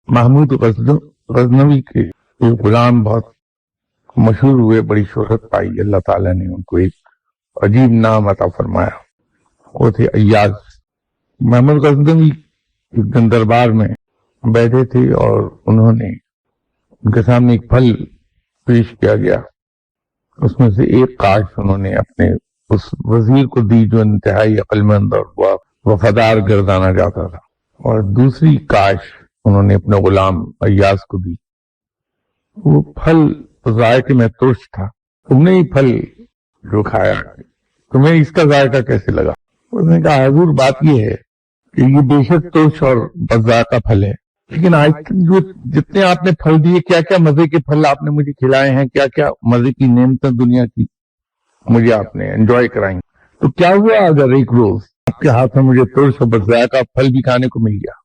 محمود غزنوی کے غلام بہت مشہور ہوئے، بڑی شہرت پائی، اللہ تعالیٰ نے ان کو ایک عجیب نام عطا فرمایا، وہ تھے ایاز۔ محمود غزنوی ایک دن دربار میں بیٹھے تھے اور ان کے سامنے ایک پھل پیش کیا گیا، اس میں سے ایک کاش انہوں نے اپنے اس وزیر کو دی جو انتہائی عقل مند اور وفادار گردانا جاتا تھا، اور دوسری کاش انہوں نے اپنے غلام ایاز کو دی۔ وہ پھل ذائقے میں ترش تھا، تم نے یہ پھل جو کھایا تمہیں اس کا ذائقہ کیسے لگا؟ اس نے کہا حضور بات یہ ہے کہ یہ بے شک ترش اور بذائقہ پھل ہے، لیکن آج تک جو جتنے آپ نے پھل دیے، کیا کیا مزے کے پھل آپ نے مجھے کھلائے ہیں، کیا کیا مزے کی نعمتیں دنیا کی مجھے آپ نے انجوائے کرائیں، تو کیا ہوا اگر ایک روز آپ کے ہاتھ میں مجھے ترش اور بذائقہ پھل بھی کھانے کو مل گیا؟